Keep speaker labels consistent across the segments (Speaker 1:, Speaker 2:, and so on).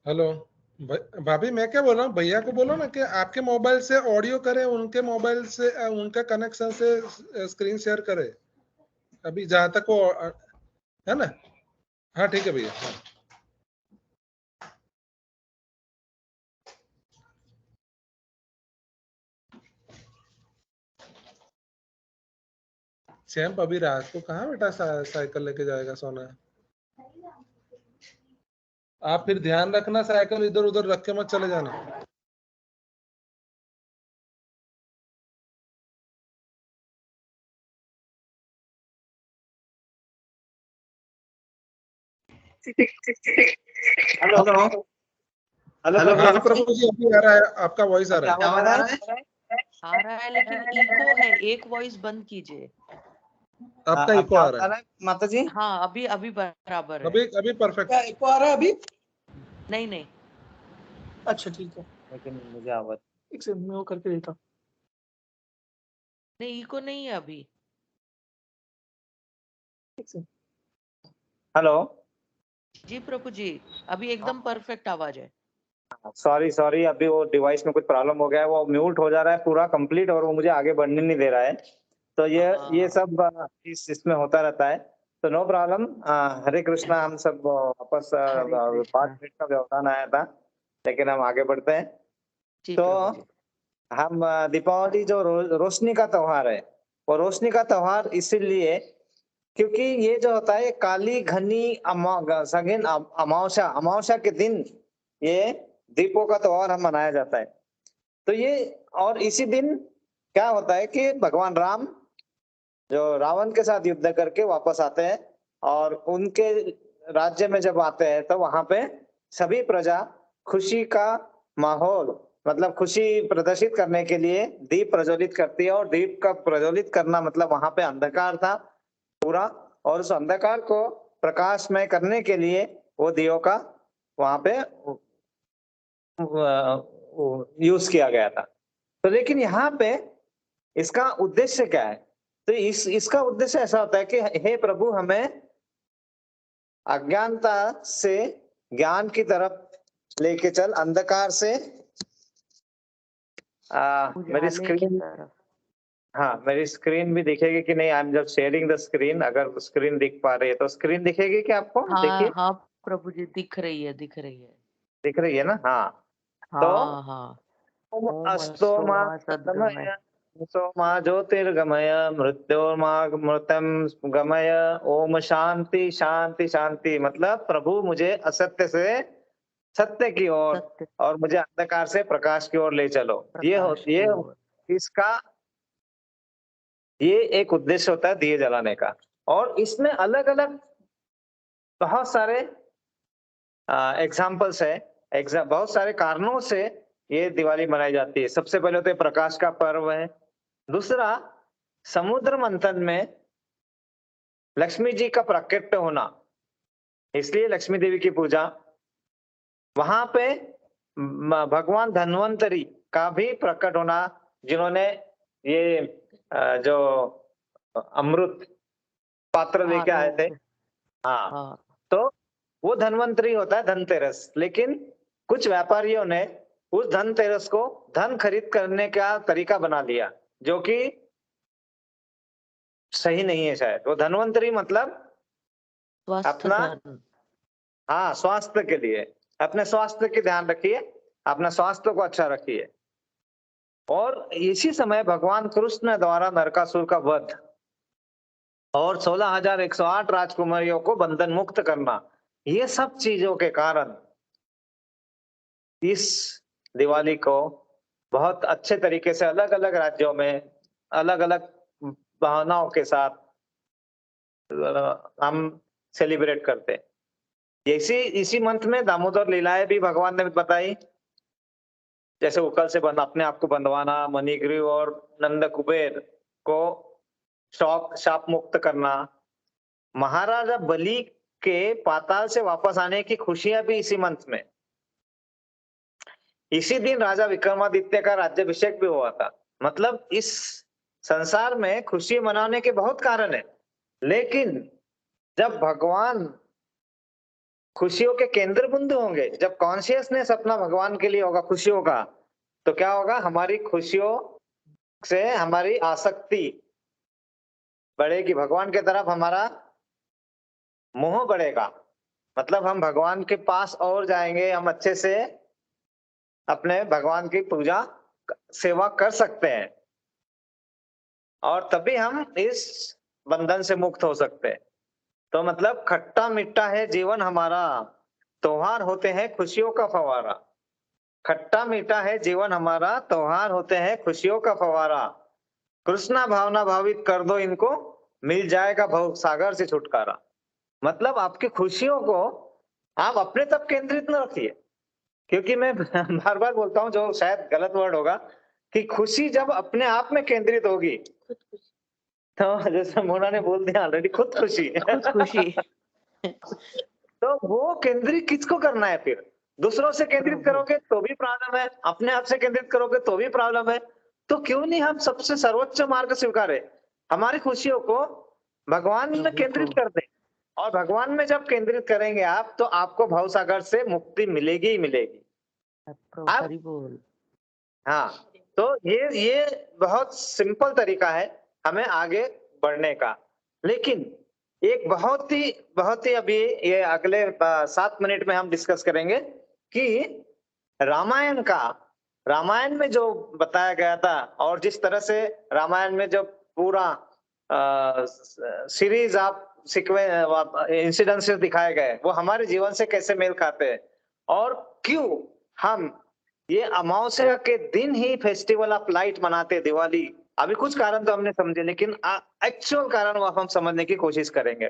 Speaker 1: Hello. भाभी, मैं क्या बोल रहा हूँ, भैया को बोलो ना कि आपके मोबाइल से ऑडियो करे, उनके मोबाइल से उनका कनेक्शन से स्क्रीन शेयर करे, अभी जहां तक वो है ना। हाँ ठीक है भैया। हाँ। सैम्प अभी रात को कहाँ बेटा साइकिल लेके जाएगा सोना। आप फिर ध्यान रखना, साइकिल इधर उधर रख के मत चले जाना।
Speaker 2: हेलो हेलो
Speaker 1: हाँ प्रभु जी, अभी आ रहा है, आपका वॉइस आ रहा है।
Speaker 2: आवाज आ रहा है?
Speaker 3: आ रहा है लेकिन इको है, एक वॉइस बंद कीजिए।
Speaker 1: आपका इको आ रहा है
Speaker 2: माता जी।
Speaker 3: हाँ अभी अभी बराबर है।
Speaker 1: अभी परफेक्ट।
Speaker 2: क्या इको आ रहा है अभी?
Speaker 3: नहीं नहीं,
Speaker 2: अच्छा ठीक है, लेकिन मुझे आवाज एक सेकंड में वो करके देता हूँ।
Speaker 3: नहीं इको नहीं है अभी।
Speaker 2: हेलो।
Speaker 3: जी प्रभु जी, अभी एकदम परफेक्ट आवाज है।
Speaker 2: सॉरी अभी वो डिवाइस में कुछ प्रॉब्लम हो गया है, वो म्यूट हो जा रहा है पूरा कंप्लीट और वो मुझे आगे बढ़ने नहीं दे रहा है। तो ये सब इसमें होता रहता है, तो नो प्रॉब्लम। हरे कृष्णा। हम सब वापस
Speaker 3: हरे कृष्णा।
Speaker 2: 5 मिनट का व्यवधान आया था, लेकिन हम आगे बढ़ते हैं।
Speaker 3: जी
Speaker 2: तो
Speaker 3: प्रभु जी।
Speaker 2: हम दीपावली जो रोशनी का त्योहार है, वो रोशनी का त्योहार इसीलिए क्योंकि ये जो होता है काली घनी सगिन अमावस्या के दिन ये दीपों का त्योहार हम मनाया जाता है। तो ये और इसी दिन क्या होता है कि भगवान राम जो रावण के साथ युद्ध करके वापस आते हैं और उनके राज्य में जब आते हैं तो वहां पे सभी प्रजा खुशी का माहौल, मतलब खुशी प्रदर्शित करने के लिए दीप प्रज्वलित करती है। और दीप का प्रज्वलित करना मतलब वहां पे अंधकार था पूरा, और उस अंधकार को प्रकाशमय करने के लिए वो दियों का वहां पे यूज किया गया था। तो लेकिन यहाँ पे इसका उद्देश्य क्या है? तो इसका उद्देश्य ऐसा होता है कि हे प्रभु, हमें अज्ञानता से ज्ञान की तरफ लेके चल, अंधकार से मेरी
Speaker 3: उजाले की
Speaker 2: स्क्रीन,
Speaker 3: तरफ।
Speaker 2: हाँ मेरी स्क्रीन भी दिखेगी कि नहीं? I am just sharing the screen. अगर स्क्रीन दिख पा रही है तो स्क्रीन दिखेगी क्या आपको? देखिए,
Speaker 3: हाँ हाँ प्रभु जी, दिख रही है दिख रही है।
Speaker 2: दिख रही है ना? हाँ। तो
Speaker 3: हाँ हाँ। ओम
Speaker 2: अस्तो मा
Speaker 3: अस्तोमा सद्गमय।
Speaker 2: सोमा ज्योतिर्गमय मृत्युर्मृतम गमय। ओम शांति शांति शांति, मतलब प्रभु मुझे असत्य से सत्य की ओर
Speaker 3: सत्य
Speaker 2: और मुझे अंधकार से प्रकाश की ओर ले चलो।
Speaker 3: प्रकाश
Speaker 2: ये
Speaker 3: की ओर।
Speaker 2: इसका ये एक उद्देश्य होता है दिए जलाने का। और इसमें अलग अलग बहुत सारे एग्जाम्पल्स है, बहुत सारे कारणों से ये दिवाली मनाई जाती है। सबसे पहले तो ये प्रकाश का पर्व है। दूसरा, समुद्र मंथन में लक्ष्मी जी का प्राकट्य होना, इसलिए लक्ष्मी देवी की पूजा। वहां पे भगवान धन्वंतरी का भी प्रकट होना, जिन्होंने ये जो अमृत पात्र लेके आए थे। हाँ,
Speaker 3: हाँ
Speaker 2: तो वो धन्वंतरी होता है धनतेरस। लेकिन कुछ व्यापारियों ने उस धनतेरस को धन खरीद करने का तरीका बना लिया, जो कि सही नहीं है शायद। वो धन्वंतरी मतलब
Speaker 3: स्वस्थ
Speaker 2: अपना,
Speaker 3: धन।
Speaker 2: हाँ, स्वास्थ्य के लिए, अपने स्वास्थ्य की ध्यान रखिए, अपना स्वास्थ्य को अच्छा रखिए। और इसी समय भगवान कृष्ण द्वारा नरकासुर का वध और 16,108 राजकुमारियों को बंधन मुक्त करना, ये सब चीजों के कारण इस दिवाली को बहुत अच्छे तरीके से अलग अलग राज्यों में अलग अलग भावनाओं के साथ हम सेलिब्रेट करते हैं। इसी मंथ में दामोदर लीलाएं भी भगवान ने बताई, जैसे उकल से अपने आप को बंधवाना, मणिग्रीव और नंद कुबेर को शाप मुक्त करना, महाराजा बलि के पाताल से वापस आने की खुशियां भी इसी मंथ में। इसी दिन राजा विक्रमादित्य का राज्याभिषेक भी हुआ था। मतलब इस संसार में खुशी मनाने के बहुत कारण है, लेकिन जब भगवान खुशियों के केंद्र बिंदु होंगे। जब कॉन्शियसनेस अपना भगवान के लिए होगा खुशियों का, तो क्या होगा, हमारी खुशियों से हमारी आसक्ति बढ़ेगी, भगवान की तरफ हमारा मोह बढ़ेगा। मतलब हम भगवान के पास और जाएंगे, हम अच्छे से अपने भगवान की पूजा सेवा कर सकते हैं, और तभी हम इस बंधन से मुक्त हो सकते हैं। तो मतलब खट्टा मीठा है जीवन हमारा, त्योहार होते हैं खुशियों का फवारा। खट्टा मीठा है जीवन हमारा, त्योहार होते हैं खुशियों का फवारा। कृष्णा भावना भावित कर दो इनको, मिल जाएगा भव सागर से छुटकारा। मतलब आपकी खुशियों को आप अपने तक केंद्रित न रखिए, क्योंकि मैं बार बार बोलता हूँ, जो शायद गलत वर्ड होगा, कि खुशी जब अपने आप में केंद्रित होगी, तो जैसे मोना ने बोल दिया ऑलरेडी, खुद खुशी
Speaker 3: खुद खुशी।
Speaker 2: तो वो केंद्रित किसको करना है फिर? दूसरों से केंद्रित
Speaker 3: प्रभु।
Speaker 2: करोगे तो भी प्रॉब्लम है, अपने आप से केंद्रित करोगे तो भी प्रॉब्लम है। तो क्यों नहीं हम सबसे सर्वोच्च मार्ग स्वीकारे, हमारी खुशियों को भगवान में
Speaker 3: प्रभु
Speaker 2: केंद्रित
Speaker 3: को।
Speaker 2: कर दें। और भगवान में जब केंद्रित करेंगे आप, तो आपको भवसागर से मुक्ति मिलेगी ही मिलेगी।
Speaker 3: प्रभु
Speaker 2: आप
Speaker 3: हरि बोल।
Speaker 2: हाँ, तो ये बहुत सिंपल तरीका है हमें आगे बढ़ने का। लेकिन एक बहुत ही अभी ये अगले 7 मिनट में हम डिस्कस करेंगे कि रामायण का, रामायण में जो बताया गया था, और जिस तरह से रामायण में जो पूरा सीरीज आप इंसिडेंसेस दिखाए गए, वो हमारे जीवन से कैसे मेल खाते हैं, और क्यों हम ये अमावस्या के दिन ही फेस्टिवल ऑफ लाइट मनाते हैं, दिवाली। अभी कुछ कारण तो हमने समझे, लेकिन एक्चुअल कारण वो हम समझने की कोशिश करेंगे।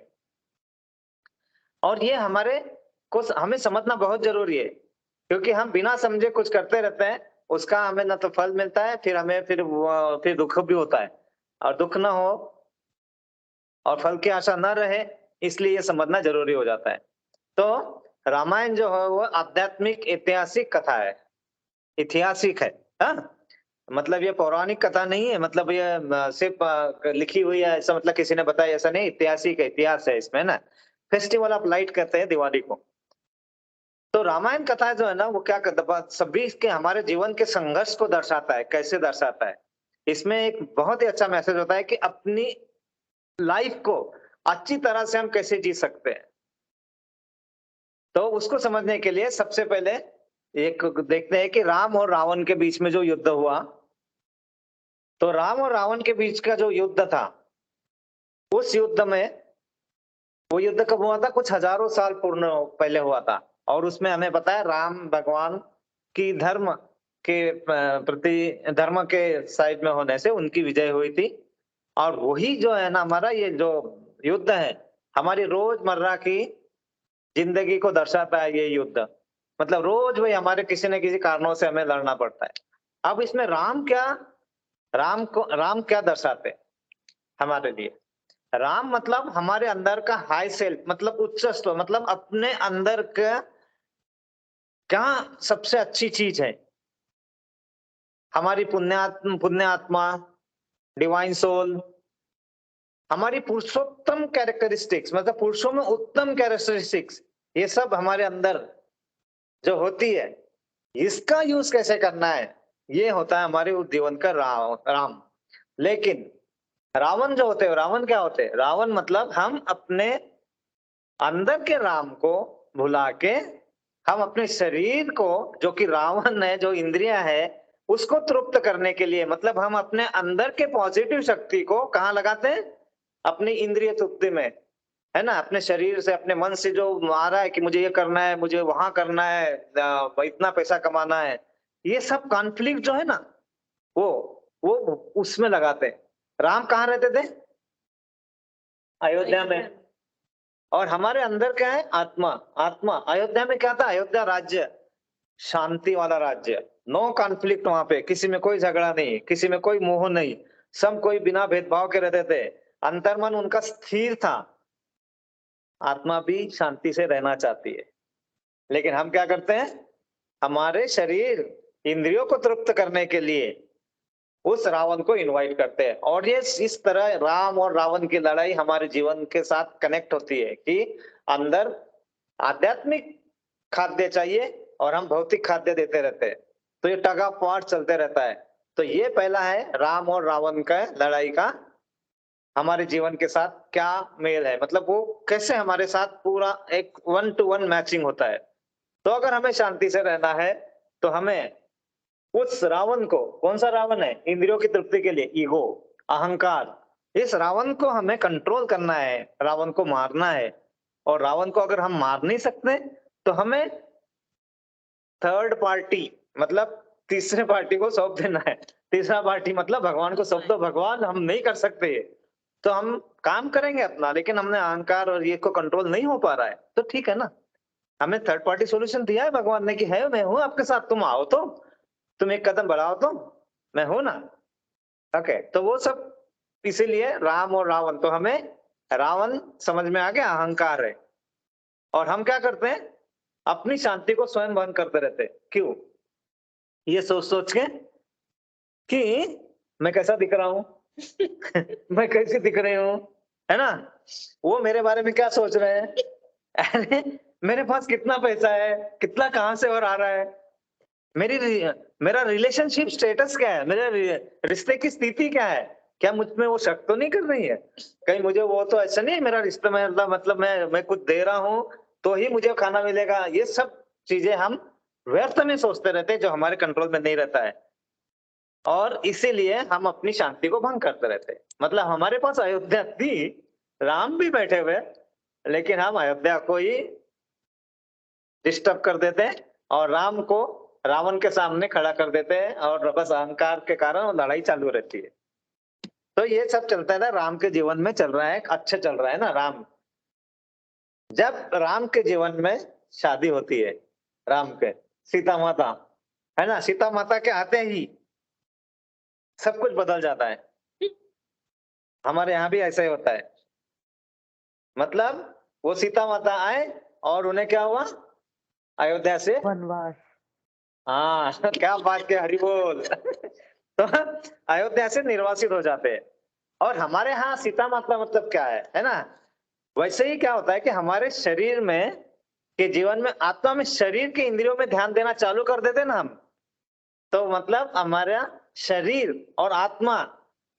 Speaker 2: और ये हमें समझना बहुत जरूरी है, क्योंकि हम बिना समझे कुछ करते रहते हैं, उसका हमें ना तो फल मिलता है, फिर हमें फिर दुख भी होता है। और दुख ना हो और फल की आशा न रहे, इसलिए ये समझना जरूरी हो जाता है। तो रामायण जो है वो आध्यात्मिक ऐतिहासिक कथा है, ऐतिहासिक है। हाँ, मतलब ये पौराणिक कथा नहीं है, मतलब ये सिर्फ लिखी हुई है ऐसा, मतलब किसी ने बताया ऐसा नहीं, ऐतिहासिक है, इतिहास है इसमें ना। फेस्टिवल ऑफ लाइट कहते हैं दिवाली को। तो रामायण कथा जो है ना, वो क्या करता है, सभी के हमारे जीवन के संघर्ष को दर्शाता है। कैसे दर्शाता है? इसमें एक बहुत ही अच्छा मैसेज होता है कि अपनी लाइफ को अच्छी तरह से हम कैसे जी सकते हैं। तो उसको समझने के लिए सबसे पहले एक देखते हैं कि राम और रावण के बीच में जो युद्ध हुआ। तो राम और रावण के बीच का जो युद्ध था, उस युद्ध में, वो युद्ध कब हुआ था? कुछ हजारों साल पूर्ण पहले हुआ था। और उसमें हमें पता है राम भगवान की धर्म के प्रति, धर्म के साइड में होने से उनकी विजय हुई थी। और वही जो है ना, हमारा ये जो युद्ध है, हमारी रोजमर्रा की जिंदगी को दर्शाता है ये युद्ध। मतलब रोज वही हमारे किसी न किसी कारणों से हमें लड़ना पड़ता है। अब इसमें राम क्या दर्शाते हैं हमारे लिए? राम मतलब हमारे अंदर का हाई सेल्फ, मतलब उच्च स्व, मतलब अपने अंदर का क्या सबसे अच्छी चीज है, हमारी पुण्य आत्मा, डिवाइन सोल, हमारी पुरुषोत्तम कैरेक्टरिस्टिक्स, मतलब पुरुषों में उत्तम कैरेक्टरिस्टिक्स, ये सब हमारे अंदर जो होती है, इसका यूज कैसे करना है, ये होता है हमारे जीवन का राम। लेकिन रावण जो होते हैं, रावण क्या होते हैं? रावण मतलब हम अपने अंदर के राम को भुला के, हम अपने शरीर को, जो कि रावण है, जो इंद्रियां है, उसको तृप्त करने के लिए, मतलब हम अपने अंदर के पॉजिटिव शक्ति को कहाँ लगाते हैं? अपनी इंद्रिय तृप्ति में, है ना। अपने शरीर से, अपने मन से जो आ रहा है कि मुझे ये करना है, मुझे वहां करना है, इतना पैसा कमाना है, ये सब कॉन्फ्लिक्ट जो है ना, वो उसमें लगाते हैं। राम कहाँ रहते थे? अयोध्या में। और हमारे अंदर क्या है? आत्मा। आत्मा अयोध्या में क्या था? अयोध्या राज्य, शांति वाला राज्य, नो कॉन्फ्लिक्ट। वहां पे किसी में कोई झगड़ा नहीं, किसी में कोई मोह नहीं, सब कोई बिना भेदभाव के रहते थे। अंतर्मन उनका स्थिर था। आत्मा भी शांति से रहना चाहती है। लेकिन हम क्या करते हैं? हमारे शरीर, इंद्रियों को तृप्त करने के लिए उस रावण को इनवाइट करते हैं। और ये इस तरह राम और रावण की लड़ाई हमारे जीवन के साथ कनेक्ट होती है कि अंदर आध्यात्मिक खाद्य चाहिए और हम भौतिक खाद्य देते रहते हैं, तो ये टग ऑफ वार चलते रहता है। तो ये पहला है राम और रावण का लड़ाई का हमारे जीवन के साथ क्या मेल है, मतलब वो कैसे हमारे साथ पूरा एक 1 to 1 मैचिंग होता है। तो अगर हमें शांति से रहना है तो हमें उस रावण को, कौन सा रावण है, इंद्रियों की तृप्ति के लिए ईगो, अहंकार, इस रावण को हमें कंट्रोल करना है, रावण को मारना है। और रावण को अगर हम मार नहीं सकते तो हमें थर्ड पार्टी मतलब तीसरे पार्टी को सौंप देना है। तीसरा पार्टी मतलब भगवान को सौंप दो, भगवान हम नहीं कर सकते ये, तो हम काम करेंगे अपना, लेकिन हमने अहंकार और ये को कंट्रोल नहीं हो पा रहा है, तो ठीक है ना, हमें थर्ड पार्टी सॉल्यूशन दिया है भगवान ने कि है मैं हूं आपके साथ, तुम आओ तो, तुम एक कदम बढ़ाओ तो मैं हूं ना। ओके, तो वो सब इसीलिए राम और रावण, तो हमें रावण समझ में आ गया, अहंकार है। और हम क्या करते हैं, अपनी शांति को स्वयं भंग करते रहते हैं। क्यों? ये सोच सोच के कि मैं कैसा दिख रहा हूं मैं कैसी दिख रही हूँ, है ना, वो मेरे बारे में क्या सोच रहे हैं अरे मेरे पास कितना पैसा है, कितना कहां से और आ रहा है, मेरा रिलेशनशिप स्टेटस क्या है, मेरे रिश्ते की स्थिति क्या है, क्या मुझ में वो शक तो नहीं कर रही है, कहीं मुझे वो तो ऐसा नहीं है मेरा रिश्ता में मतलब मैं कुछ दे रहा हूं तो ही मुझे खाना मिलेगा। ये सब चीजें हम व्यर्थ में सोचते रहते हैं जो हमारे कंट्रोल में नहीं रहता है, और इसीलिए हम अपनी शांति को भंग करते रहते हैं। मतलब हमारे पास अयोध्या थी, राम भी बैठे हुए, लेकिन हम अयोध्या को ही डिस्टर्ब कर देते हैं और राम को रावण के सामने खड़ा कर देते हैं, और बस अहंकार के कारण वो लड़ाई चालू रहती है। तो ये सब चलता है ना, राम के जीवन में चल रहा है, अच्छा चल रहा है ना। राम, जब राम के जीवन में शादी होती है, राम के सीता माता, है ना, सीता माता के आते ही सब कुछ बदल जाता है। हमारे यहाँ भी ऐसा ही होता है, मतलब वो सीता माता आए और उन्हें क्या हुआ, अयोध्या से
Speaker 3: वनवास।
Speaker 2: हाँ क्या बात के हरि बोल तो अयोध्या से निर्वासित हो जाते हैं। और हमारे यहाँ सीता माता मतलब क्या है ना, वैसे ही क्या होता है कि हमारे शरीर में के जीवन में आत्मा में शरीर के इंद्रियों में ध्यान देना चालू कर देते ना हम, तो मतलब हमारा शरीर और आत्मा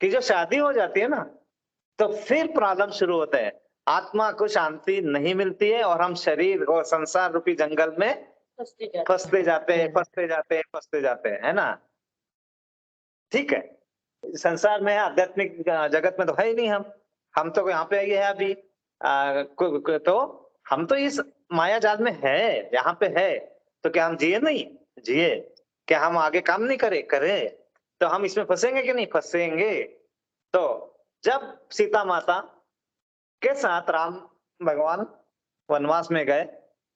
Speaker 2: की जो शादी हो जाती है ना, तो फिर प्रॉब्लम शुरू होते हैं। आत्मा को शांति नहीं मिलती है और हम शरीर और संसार रूपी जंगल में फंसते जाते हैं, फंसते जाते हैं, फंसते जाते हैं, है ना। ठीक है, संसार में आध्यात्मिक जगत में तो है ही नहीं हम तो यहाँ पे ये है अभी तो हम तो इस माया जाल में है, यहाँ पे है, तो क्या हम जिए नहीं, जिए, क्या हम आगे काम नहीं करे, तो हम इसमें फंसेंगे कि नहीं फंसेंगे। तो जब सीता माता के साथ राम भगवान वनवास में गए,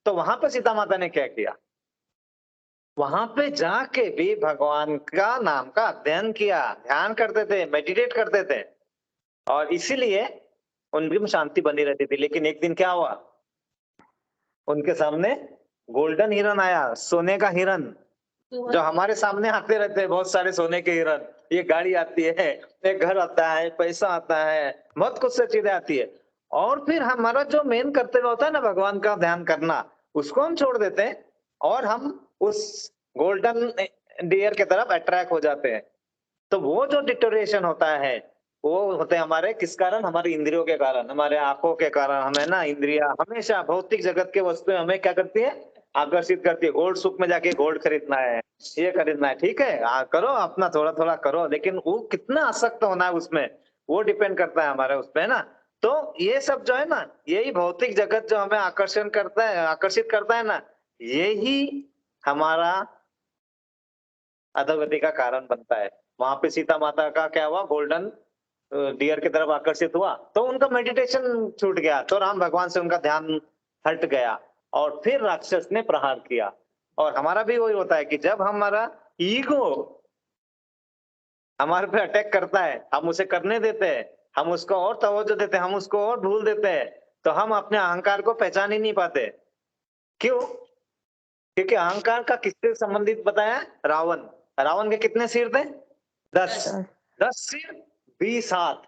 Speaker 2: तो वहां पे सीता माता ने क्या किया, वहां पे जाके भी भगवान का नाम का अध्ययन किया, ध्यान करते थे, मेडिटेट करते थे, और इसीलिए उनकी में शांति बनी रहती थी। लेकिन एक दिन क्या हुआ, उनके सामने गोल्डन हिरन आया, सोने का हिरन, जो हमारे सामने आते रहते हैं बहुत सारे सोने के हिरन, ये गाड़ी आती है, एक घर आता है, पैसा आता है, बहुत कुछ से चीजें आती है, और फिर हमारा जो मेन कर्तव्य होता है ना भगवान का ध्यान करना, उसको हम छोड़ देते हैं और हम उस गोल्डन डियर की तरफ अट्रैक्ट हो जाते हैं। तो वो जो डिटोरेशन होता है वो होते हैं हमारे किस कारण, हमारी इंद्रियों के कारण, हमारे आंखों के कारण। हमें ना इंद्रिया हमेशा भौतिक जगत के वस्तुएं हमें क्या करती है, आकर्षित करती है। गोल्ड सुक में जाके गोल्ड खरीदना है, ये खरीदना है, ठीक है, करो अपना, थोड़ा थोड़ा करो, लेकिन वो कितना आसक्त होना है उसमें, वो डिपेंड करता है हमारे उस पे ना। तो ये सब जो है ना, यही भौतिक जगत जो हमें आकर्षण करता है, आकर्षित करता है ना, यही हमारा अधोगति का कारण बनता है। वहां पे सीता माता का क्या हुआ, गोल्डन डियर की तरफ आकर्षित हुआ, तो उनका मेडिटेशन छूट गया, तो राम भगवान से उनका ध्यान हट गया और फिर राक्षस ने प्रहार किया। और हमारा भी वही होता है कि जब हमारा ईगो हमारे पे अटैक करता है, हम उसे करने देते हैं, हम उसको और तवज्जो देते हैं, हम उसको और भूल देते हैं, तो हम अपने अहंकार को पहचान ही नहीं पाते। क्यों? क्योंकि अहंकार का किससे संबंधित बताया, रावण, रावण के कितने सिर थे, 10, 10 सिर 20 हाथ।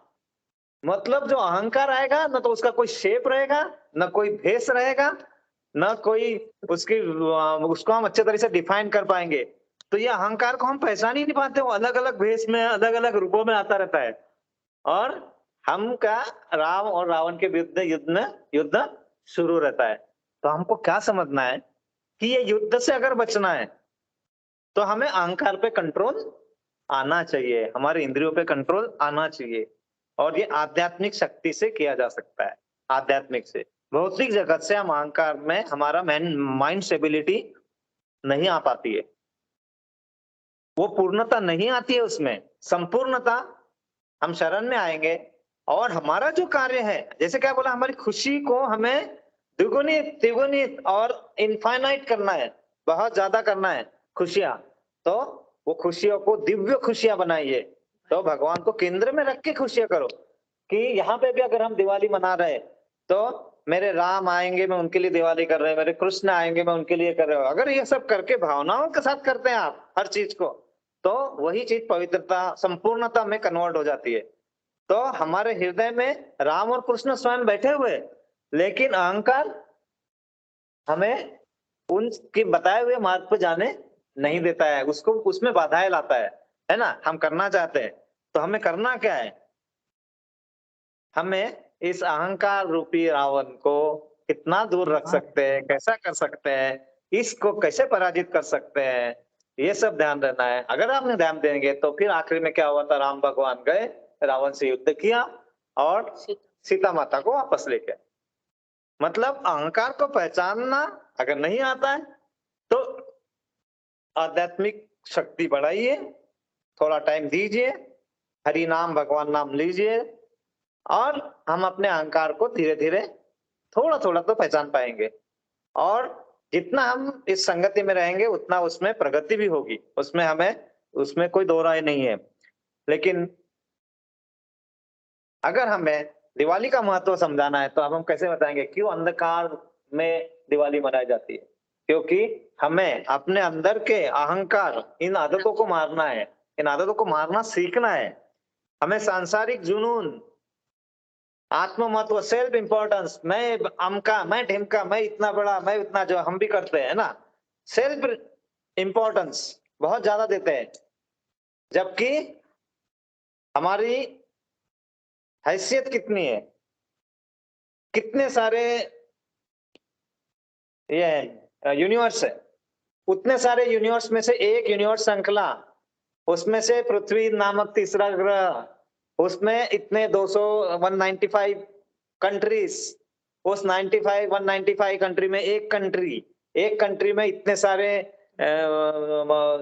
Speaker 2: मतलब जो अहंकार आएगा ना, तो उसका कोई शेप रहेगा, ना कोई भेष रहेगा, ना कोई उसकी उसको हम अच्छे तरह से डिफाइन कर पाएंगे। तो ये अहंकार को हम पहचान ही नहीं पाते, वो अलग अलग भेष में अलग अलग रूपों में आता रहता है। और हम का राम और रावण के विरुद्ध युद्ध शुरू रहता है। तो हमको क्या समझना है कि ये युद्ध से अगर बचना है तो हमें अहंकार पे कंट्रोल आना चाहिए, हमारे इंद्रियों पे कंट्रोल आना चाहिए। और ये आध्यात्मिक शक्ति से किया जा सकता है। आध्यात्मिक से, भौतिक जगत से हम अहंकार में हमारा माइंड स्टेबिलिटी नहीं आ पाती है, वो पूर्णता नहीं आती है उसमें, संपूर्णता हम शरण में आएंगे। और हमारा जो कार्य है, जैसे क्या बोला, हमारी खुशी को हमें द्विगुणित तिगुणित और इनफाइनाइट करना है, बहुत ज्यादा करना है खुशियां। तो वो खुशियों को दिव्य खुशियां बनाइए। तो भगवान को केंद्र में रख के खुशियां करो। कि यहाँ पे भी अगर हम दिवाली मना रहे हैं तो मेरे राम आएंगे मैं उनके लिए दिवाली कर रहे हैं, मेरे कृष्ण आएंगे मैं उनके लिए कर रहे हो। अगर ये सब करके भावनाओं के साथ करते हैं आप हर चीज को, तो वही चीज पवित्रता संपूर्णता में कन्वर्ट हो जाती है। तो हमारे हृदय में राम और कृष्ण स्वयं बैठे हुए, लेकिन अहंकार हमें उनके बताए हुए मार्ग पर जाने नहीं देता है, उसको उसमें बाधाएं लाता है ना। हम करना चाहते हैं तो हमें करना क्या है, हमें इस अहंकार रूपी रावण को कितना दूर रख सकते हैं, कैसा कर सकते हैं, इसको कैसे पराजित कर सकते हैं, ये सब ध्यान देना है। अगर आपने ध्यान देंगे तो फिर आखिर में क्या हुआ था, राम भगवान गए, रावण से युद्ध किया और सीता माता को वापस लेके आए। मतलब अहंकार को पहचानना अगर नहीं आता है तो आध्यात्मिक शक्ति बढ़ाइए, थोड़ा टाइम दीजिए, हरि नाम भगवान नाम लीजिए, और हम अपने अहंकार को धीरे धीरे थोड़ा थोड़ा तो पहचान पाएंगे। और जितना हम इस संगति में रहेंगे उतना उसमें प्रगति भी होगी, उसमें कोई दो राय नहीं है। लेकिन अगर हमें दिवाली का महत्व समझाना है तो अब हम कैसे बताएंगे क्यों अंधकार में दिवाली मनाई जाती है। क्योंकि हमें अपने अंदर के अहंकार, इन आदतों को मारना है, इन आदतों को मारना सीखना है। हमें सांसारिक जुनून, आत्म महत्व, सेल्फ इंपॉर्टेंस, मैं अमका, मैं ढिमका, मैं इतना बड़ा, मैं उतना, जो हम भी करते हैं ना, सेल्फ इंपॉर्टेंस बहुत ज्यादा देते हैं, जबकि हमारी हैसियत कितनी है, कितने सारे ये यूनिवर्स है, उतने सारे यूनिवर्स में से एक यूनिवर्स श्रृंखला, उसमें से पृथ्वी नामक तीसरा ग्रह, उसमें इतने 195 कंट्रीज, उस 195 कंट्री में एक कंट्री में इतने सारे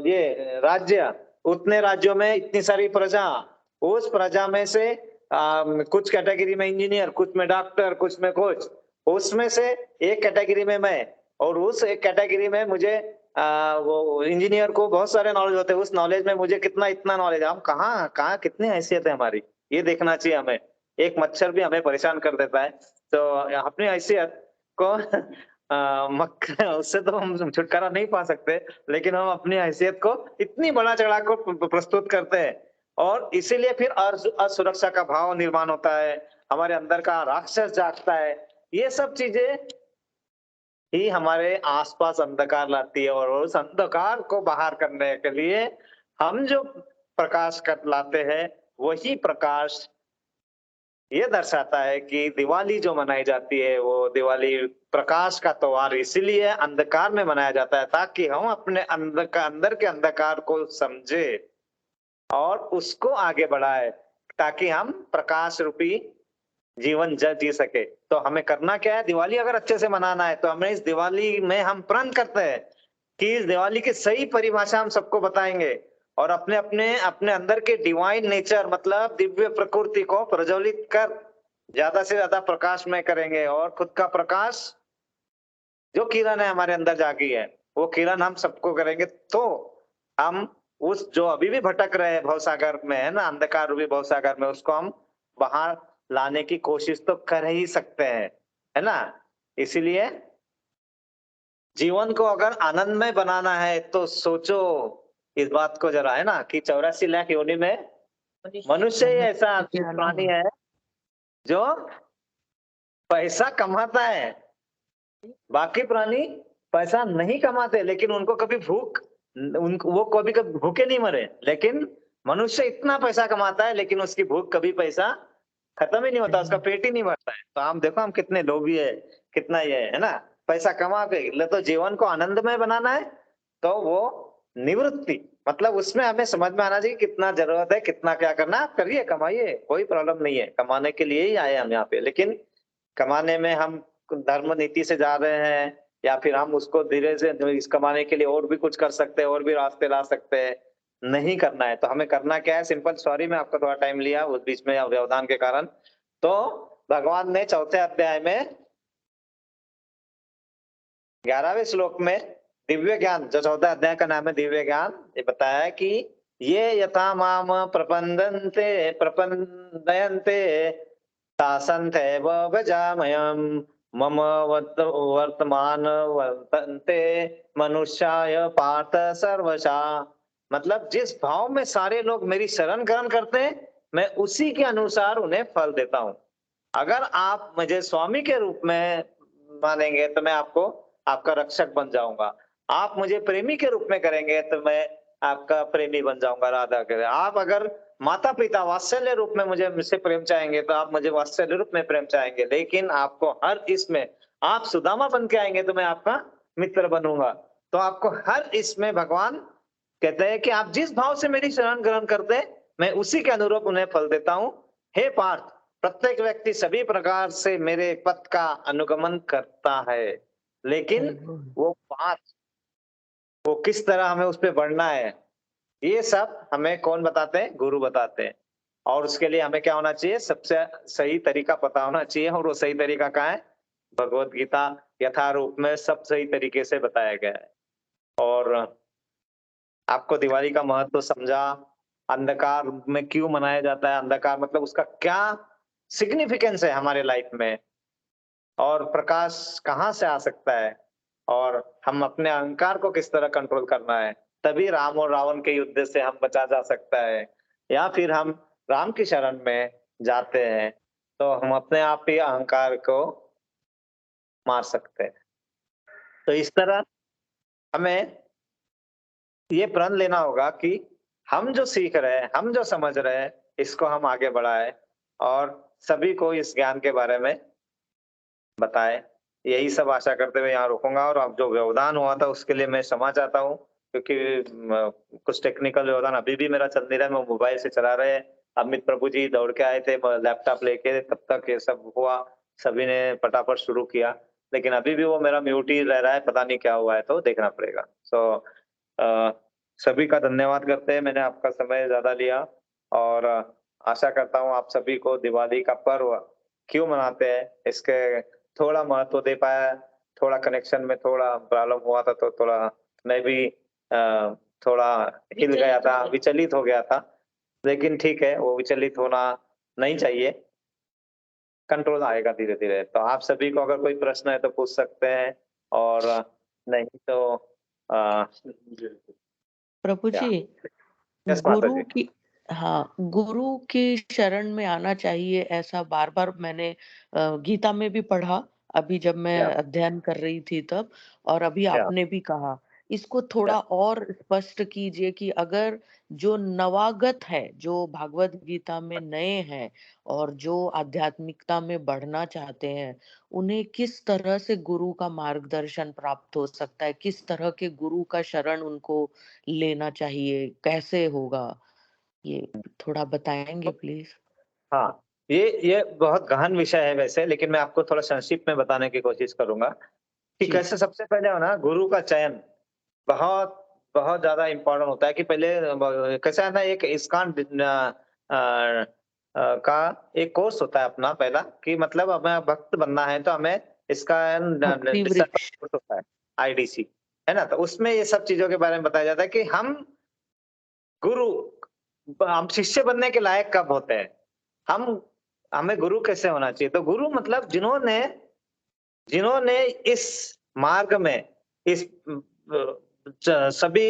Speaker 2: ये राज्य, उतने राज्यों में इतनी सारी प्रजा, उस प्रजा में से कुछ कैटेगरी में इंजीनियर, कुछ में डॉक्टर, कुछ में कुछ, उसमें से एक कैटेगरी में मैं, और उस एक कैटेगरी में मुझे वो इंजीनियर को बहुत सारे नॉलेज होते हैं, उस नॉलेज में मुझे कितना इतना नॉलेज है। हम कहाँ कहाँ कितनी हैसियत है हमारी, ये देखना चाहिए हमें। एक मच्छर भी हमें परेशान कर देता है, तो अपनी हैसियत को उससे तो हम छुटकारा नहीं पा सकते, लेकिन हम अपनी हैसियत को इतनी बड़ा चढ़ा कर प्रस्तुत करते हैं, और इसीलिए फिर असुरक्षा का भाव निर्माण होता है, हमारे अंदर का राक्षस जागता है। ये सब चीजें ही हमारे आसपास अंधकार लाती है, और उस अंधकार को बाहर करने के लिए हम जो प्रकाश कर लाते हैं, वही प्रकाश ये दर्शाता है कि दिवाली जो मनाई जाती है, वो दिवाली प्रकाश का त्योहार इसीलिए अंधकार में मनाया जाता है, ताकि हम अपने अंदर के अंधकार को समझे और उसको आगे बढ़ाए, ताकि हम प्रकाश रूपी जीवन जी सके। तो हमें करना क्या है, दिवाली अगर अच्छे से मनाना है तो हमें इस दिवाली में हम प्रण करते हैं कि इस दिवाली की सही परिभाषा हम सबको बताएंगे, और अपने अपने अपने अंदर के डिवाइन नेचर, मतलब दिव्य प्रकृति को प्रज्वलित कर ज्यादा से ज्यादा प्रकाश में करेंगे, और खुद का प्रकाश जो किरण है हमारे अंदर जागी है, वो किरण हम सबको करेंगे। तो हम उस जो अभी भी भटक रहे हैं भवसागर में, है ना, अंधकार रूपी भवसागर में, उसको हम बाहर लाने की कोशिश तो कर ही सकते हैं, है ना। इसीलिए जीवन को अगर आनंदमय बनाना है तो सोचो इस बात को जरा, है ना, कि 84 लाख योनि में मनुष्य ही ऐसा प्राणी है जो पैसा कमाता है बाकी प्राणी पैसा नहीं कमाते, लेकिन उनको कभी भूख, उनको वो कभी कभी भूखे नहीं मरे। लेकिन मनुष्य इतना पैसा कमाता है, लेकिन उसकी भूख कभी पैसा खत्म ही नहीं होता, उसका पेट ही नहीं भरता है। तो हम देखो हम कितने लोभी है, कितना ये है ना, पैसा कमा के तो जीवन को आनंदमय बनाना है। तो वो निवृत्ति मतलब उसमें हमें समझ में आना चाहिए कितना जरूरत है, कितना क्या करना है। आप करिए, कमाइए, कोई प्रॉब्लम नहीं है, कमाने के लिए ही आए हम यहाँ पे। लेकिन कमाने में हम धर्म नीति से जा रहे हैं, या फिर हम उसको धीरे से इस कमाने के लिए और भी कुछ कर सकते हैं, और भी रास्ते ला सकते हैं, नहीं करना है। तो हमें करना क्या है, सिंपल। सॉरी मैं आपका थोड़ा टाइम लिया उस बीच में व्यवधान के कारण। तो भगवान ने चौथे अध्याय में 11वें श्लोक में दिव्य ज्ञान, जो 14 अध्याय का नाम है दिव्य ज्ञान, ये बताया है कि ये यथा माम प्रपंदयन्ते तासन्तेव भजामयम् मम वर्तमान वर्तन्ते मनुष्याय पार्थ सर्वशा। मतलब जिस भाव में सारे लोग मेरी शरण ग्रहण करते हैं, मैं उसी के अनुसार उन्हें फल देता हूँ। अगर आप मुझे स्वामी के रूप में मानेंगे तो मैं आपको आपका रक्षक बन जाऊंगा। आप मुझे प्रेमी के रूप में करेंगे तो मैं आपका प्रेमी बन जाऊंगा, राधा के। आप अगर माता पिता वात्सल्य रूप में मुझसे प्रेम चाहेंगे तो आप मुझे वात्सल्य रूप में प्रेम चाहेंगे। लेकिन आपको हर इसमें आप सुदामा बन के आएंगे तो मैं आपका मित्र बनूंगा। तो आपको हर इसमें भगवान कहते हैं कि आप जिस भाव से मेरी शरण ग्रहण करते हैं, मैं उसी के अनुरूप उन्हें फल देता हूं। हे पार्थ, प्रत्येक व्यक्ति सभी प्रकार से मेरे पथ का अनुगमन करता है, लेकिन वो पाथ, वो किस तरह हमें उस पर बढ़ना है, ये सब हमें कौन बताते हैं, गुरु बताते हैं। और उसके लिए हमें क्या होना चाहिए, सबसे सही तरीका पता होना चाहिए। और वो सही तरीका क्या है, भगवत गीता यथारूप में सब सही तरीके से बताया गया है। और आपको दिवाली का महत्व समझा, अंधकार में क्यों मनाया जाता है, अंधकार मतलब उसका क्या सिग्निफिकेंस है हमारे लाइफ में, और प्रकाश कहाँ से आ सकता है, और हम अपने अहंकार को किस तरह कंट्रोल करना है, तभी राम और रावण के युद्ध से हम बचा जा सकता है। या फिर हम राम की शरण में जाते हैं तो हम अपने आप ही अहंकार को मार सकते हैं। तो इस तरह हमें ये प्रण लेना होगा कि हम जो सीख रहे हैं, हम जो समझ रहे हैं, इसको हम आगे बढ़ाएं और सभी को इस ज्ञान के बारे में बताएं। यही सब आशा करते हुए यहाँ रुकूंगा। और अब जो व्यवधान हुआ था उसके लिए मैं क्षमा चाहता हूँ, क्योंकि कुछ टेक्निकल व्यवधान अभी भी मेरा चल नहीं रहा है, मैं मोबाइल से चला रहे हैं। अमित प्रभु जी दौड़ के आए थे लैपटॉप लेके, तब तक ये सब हुआ, सभी ने फटाफट शुरू किया, लेकिन अभी भी वो मेरा म्यूट ही रह रहा है, पता नहीं क्या हुआ है, तो देखना पड़ेगा। सभी का धन्यवाद करते हैं, मैंने आपका समय ज्यादा लिया। और आशा करता हूँ आप सभी को दिवाली का पर्व क्यों मनाते हैं इसके थोड़ा महत्व दे पाया। थोड़ा कनेक्शन में थोड़ा प्रॉब्लम हुआ था, तो थोड़ा मैं भी थोड़ा हिल गया था, विचलित हो गया था। लेकिन ठीक है, वो विचलित होना नहीं चाहिए, कंट्रोल आएगा धीरे धीरे। तो आप सभी को अगर कोई प्रश्न है तो पूछ सकते हैं, और नहीं तो
Speaker 3: प्रभु
Speaker 2: क्या।
Speaker 3: जी,
Speaker 2: यस माता
Speaker 3: गुरु
Speaker 2: जी।
Speaker 3: की हाँ, गुरु की शरण में आना चाहिए, ऐसा बार-बार मैंने गीता में भी पढ़ा, अभी जब मैं
Speaker 2: या
Speaker 3: अध्ययन कर रही थी तब, और अभी
Speaker 2: या
Speaker 3: आपने भी कहा। इसको
Speaker 2: या
Speaker 3: थोड़ा और स्पष्ट कीजिए कि अगर जो नवागत है, जो भागवत गीता में नए हैं और जो आध्यात्मिकता में बढ़ना चाहते हैं, उन्हें किस तरह से गुरु का मार्गदर्शन प्राप्त हो सकता है? किस तरह के गुरु का शरण उनको लेना चाहिए? कैसे होगा? ये थोड़ा बताएँगे प्लीज़?
Speaker 2: हाँ, ये बहुत गहन विषय है वैसे, लेकिन मैं आपको थोड़ा संक्षिप्त में बताने की कोशिश करूंगा कि
Speaker 3: जी।
Speaker 2: कैसे। सबसे पहले हो ना, गुरु का चयन बहुत बहुत ज्यादा इम्पोर्टेंट होता है। कि पहले कैसा है ना, एक इस्कॉन का एक कोर्स होता है अपना पहला, कि मतलब हमें भक्त बनना है तो हमें इसका
Speaker 3: भक्ति वृक्ष।
Speaker 2: कोर्स होता है, आईडीसी, है ना। तो उसमें ये सब चीजों के बारे में बताया जाता है कि गुरु हम शिष्य बनने के लायक कब होते हैं, हम हमें गुरु कैसे होना चाहिए। तो गुरु मतलब जिन्होंने जिन्होंने इस मार्ग में इस सभी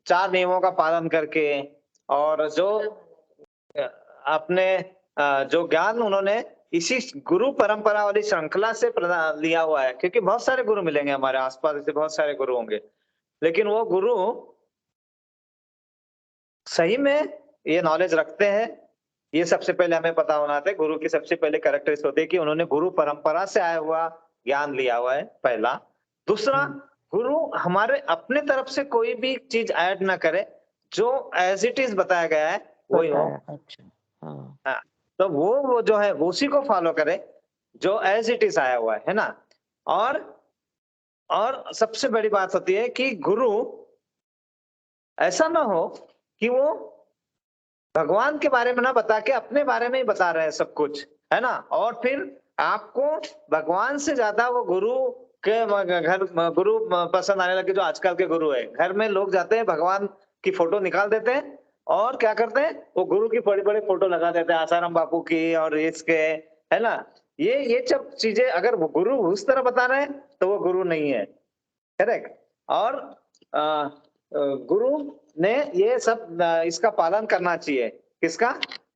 Speaker 2: 4 नियमों का पालन करके, और जो अपने जो ज्ञान उन्होंने इसी गुरु परंपरा वाली श्रृंखला से लिया हुआ है, क्योंकि बहुत सारे गुरु मिलेंगे हमारे आसपास, ऐसे बहुत सारे गुरु होंगे, लेकिन वो गुरु सही में ये नॉलेज रखते हैं, ये सबसे पहले हमें पता होना चाहिए। गुरु की सबसे पहले कैरेक्टरिस्टिक होती है कि उन्होंने गुरु परंपरा से आया हुआ ज्ञान लिया हुआ है, पहला। दूसरा, गुरु हमारे अपने तरफ से कोई भी चीज ऐड ना करे, जो एज इट इज बताया गया है वही हो।
Speaker 3: अच्छा, हाँ।
Speaker 2: हाँ, तो वो जो है उसी को फॉलो करे जो एज इट इज आया हुआ है ना। और सबसे बड़ी बात होती है कि गुरु ऐसा ना हो कि वो भगवान के बारे में ना बता के अपने बारे में ही बता रहे हैं सब कुछ, है ना। और फिर आपको भगवान से ज्यादा वो गुरु के गुरु पसंद आने लगे, जो आजकल के गुरु है। घर में लोग जाते हैं, भगवान की फोटो निकाल देते हैं और क्या करते हैं, वो गुरु की बड़ी बड़ी फोटो लगा देते हैं, आसाराम बापू की और इसके, है ना। ये सब चीजें अगर वो गुरु उस तरह बता रहे हैं तो वो गुरु नहीं है, करेक्ट। और गुरु ने ये सब इसका पालन करना चाहिए, किसका,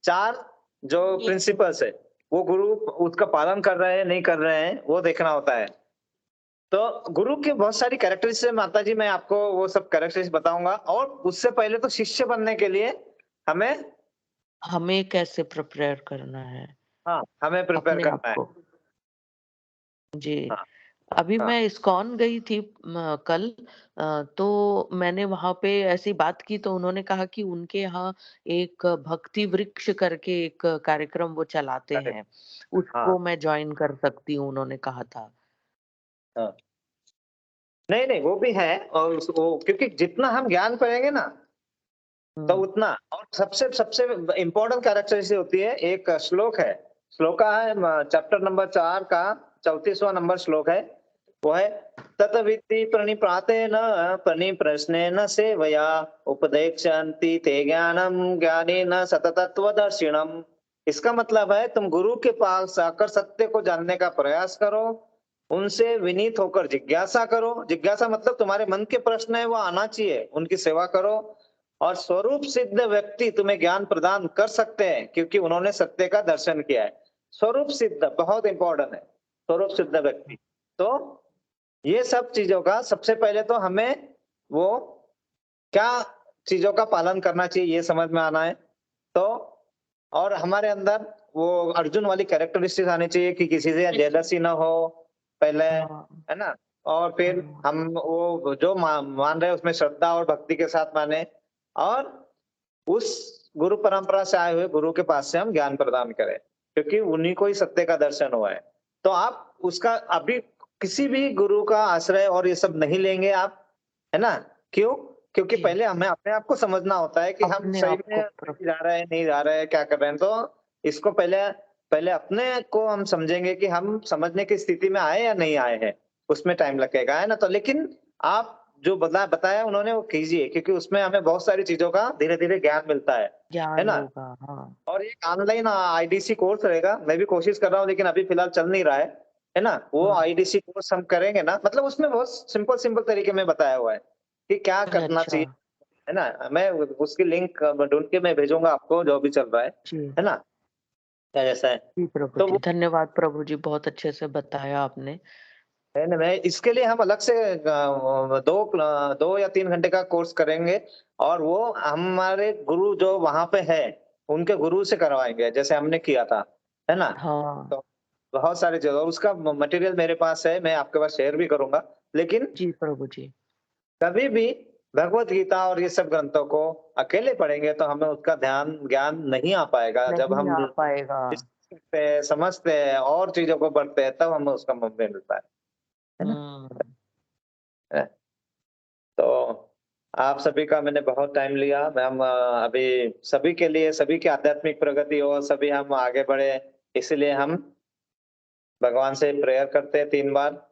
Speaker 2: 4 जो प्रिंसिपल्स है, वो गुरु उसका पालन कर रहे हैं नहीं कर रहे हैं, वो देखना होता है। तो गुरु की बहुत सारी कैरेक्टरिस्टिक्स है माता जी, मैं आपको वो सब कैरेक्टरिस्टिक्स बताऊंगा। और उससे पहले तो शिष्य बनने के लिए हमें
Speaker 3: कैसे प्रिपेयर करना है,
Speaker 2: हाँ, हमें प्रिपेयर
Speaker 3: अपने
Speaker 2: करना
Speaker 3: आप
Speaker 2: है।
Speaker 3: को। जी।
Speaker 2: हाँ,
Speaker 3: अभी
Speaker 2: हाँ,
Speaker 3: मैं इस्कॉन गई थी कल। तो मैंने वहां पे ऐसी बात की तो उन्होंने कहा कि उनके यहाँ एक भक्ति वृक्ष करके एक कार्यक्रम वो चलाते
Speaker 2: अरे,
Speaker 3: हैं,
Speaker 2: हाँ,
Speaker 3: उसको मैं ज्वाइन कर सकती हूँ, उन्होंने कहा था।
Speaker 2: हाँ। नहीं नहीं, वो भी है। और वो क्योंकि जितना हम ज्ञान पाएंगे ना, तो
Speaker 3: हम्म।
Speaker 2: उतना। और सबसे सबसे इम्पोर्टेंट कैरेक्टरिस्टिक होती है, एक श्लोक है, श्लोका है चैप्टर नंबर 4 का 34वां नंबर श्लोक है। वो है, तत्विद्धि प्रणिपातेन प्रणिप्रश्नेन सेवया उपदेक्षन्ति ते ज्ञानम ज्ञानेन सततत्वदर्शिनम्। इसका मतलब है, तुम गुरु के पास आकर सत्य को जानने का प्रयास करो, उनसे विनीत होकर जिज्ञासा करो। जिज्ञासा मतलब तुम्हारे मन के प्रश्न है वो आना चाहिए, उनकी सेवा करो। और स्वरूप सिद्ध व्यक्ति तुम्हें ज्ञान प्रदान कर सकते हैं, क्योंकि उन्होंने सत्य का दर्शन किया है। स्वरूप सिद्ध बहुत इंपॉर्टेंट है, स्वरूप सिद्ध व्यक्ति। तो ये सब चीजों का सबसे पहले तो हमें वो क्या चीजों का पालन करना चाहिए ये समझ में आना है। तो और हमारे अंदर वो अर्जुन वाली कैरेक्टरिस्टिक्स आनी चाहिए कि किसी से जेलसी ना हो पहले,
Speaker 3: हाँ।
Speaker 2: है ना। और फिर
Speaker 3: हाँ।
Speaker 2: हम वो जो मान रहे हैं उसमें श्रद्धा और भक्ति के साथ माने, और उस गुरु परंपरा से आए हुए गुरु के पास से हम ज्ञान प्रदान करें, क्योंकि उन्हीं को ही सत्य का दर्शन हुआ है। तो आप उसका अभी किसी भी गुरु का आश्रय और ये सब नहीं लेंगे आप, है ना। क्यों? क्योंकि
Speaker 3: जी,
Speaker 2: पहले हमें अपने आप को समझना होता है कि हम
Speaker 3: अपने
Speaker 2: सही
Speaker 3: आप
Speaker 2: में
Speaker 3: को
Speaker 2: जा रहे हैं नहीं जा रहे हैं, क्या कर रहे हैं। तो इसको पहले पहले अपने को हम समझेंगे कि हम समझने की स्थिति में आए या नहीं आए हैं, उसमें टाइम लगेगा, है ना। तो लेकिन आप जो बताया उन्होंने वो कीजिए, क्योंकि उसमें हमें बहुत सारी चीजों का धीरे धीरे ज्ञान मिलता है
Speaker 3: ज्ञान
Speaker 2: ना।
Speaker 3: होगा। हाँ।
Speaker 2: और एक ऑनलाइन आईडीसी कोर्स रहेगा, मैं भी कोशिश कर रहा हूँ, लेकिन अभी फिलहाल चल नहीं रहा है ना। वो
Speaker 3: हम्म।
Speaker 2: आईडीसी कोर्स हम करेंगे ना, मतलब उसमें बहुत सिंपल सिंपल तरीके में बताया हुआ है कि क्या करना
Speaker 3: अच्छा।
Speaker 2: चाहिए, है ना। मैं उसकी लिंक ढूंढ के मैं भेजूंगा आपको, जो भी चल रहा
Speaker 3: जी।
Speaker 2: है ना, क्या जैसा है।
Speaker 3: जी प्रभु
Speaker 2: तो
Speaker 3: जी,
Speaker 2: वो
Speaker 3: धन्यवाद प्रभु जी, बहुत अच्छे से बताया आपने।
Speaker 2: है ना, मैं इसके लिए हम अलग से 2 या 3 घंटे का कोर्स करेंगे। और वो हमारे गुरु जो वहां पे है, उनके गुरु से करवाएंगे, जैसे हमने किया था, है ना।
Speaker 3: हाँ।
Speaker 2: तो बहुत सारी चीज़, और उसका मटेरियल मेरे पास है, मैं आपके पास शेयर भी करूंगा। लेकिन
Speaker 3: जी प्रभु जी।
Speaker 2: कभी भी भगवत गीता और ये सब ग्रंथों को अकेले पढ़ेंगे तो हमें उसका ध्यान ज्ञान नहीं आ पाएगा। जब
Speaker 3: नहीं
Speaker 2: हम
Speaker 3: आ पाएगा।
Speaker 2: सीखते हैं, समझते हैं और चीजों को बढ़ते हैं, तब हमें उसका मौका मिलता है ना।
Speaker 3: हम्म।
Speaker 2: तो आप सभी का मैंने बहुत टाइम लिया मैम। अभी सभी के लिए, सभी की आध्यात्मिक प्रगति हो, सभी हम आगे बढ़े, इसलिए हम भगवान से प्रेयर करते हैं 3 बार।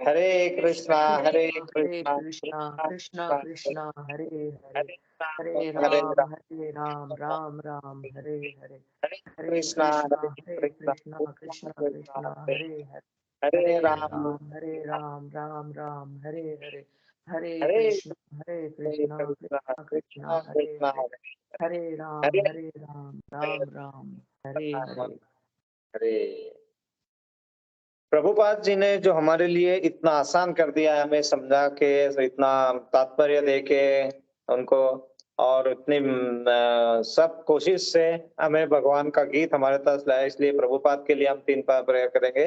Speaker 2: हरे कृष्णा, हरे
Speaker 3: हरे
Speaker 2: कृष्णा,
Speaker 3: कृष्णा,
Speaker 2: कृष्णा
Speaker 3: कृष्णा
Speaker 2: कृष्णा,
Speaker 3: कृष्णा हरे हरे,
Speaker 2: हरे
Speaker 3: हरे
Speaker 2: राम,
Speaker 3: राम हरे राम, राम राम हरे हरे।
Speaker 2: हरे
Speaker 3: हरे
Speaker 2: कृष्णा,
Speaker 3: कृष्णा,
Speaker 2: हरे
Speaker 3: हरे
Speaker 2: कृष्णा,
Speaker 3: कृष्णा,
Speaker 2: कृष्णा
Speaker 3: कृष्णा
Speaker 2: कृष्णा,
Speaker 3: कृष्णा
Speaker 2: हरे
Speaker 3: हरे हरे।
Speaker 2: हरे
Speaker 3: हरे
Speaker 2: राम,
Speaker 3: राम, हरे राम, राम राम हरे हरे। हरे
Speaker 2: हरे
Speaker 3: कृष्ण, हरे
Speaker 2: हरे
Speaker 3: कृष्णा,
Speaker 2: कृष्णा,
Speaker 3: कृष्णा कृष्णा
Speaker 2: कृष्णा
Speaker 3: हरे
Speaker 2: कृष्णा,
Speaker 3: हरे।
Speaker 2: हरे
Speaker 3: हरे राम,
Speaker 2: हरे
Speaker 3: हरे राम, राम राम हरे हरे।
Speaker 2: अरे प्रभुपाद जी ने जो हमारे लिए इतना आसान कर दिया है, हमें समझा के इतना तात्पर्य दे के उनको, और इतनी सब कोशिश से हमें भगवान का गीत हमारे पास लाया, इसलिए प्रभुपाद के लिए हम 3 बार प्रेयर करेंगे।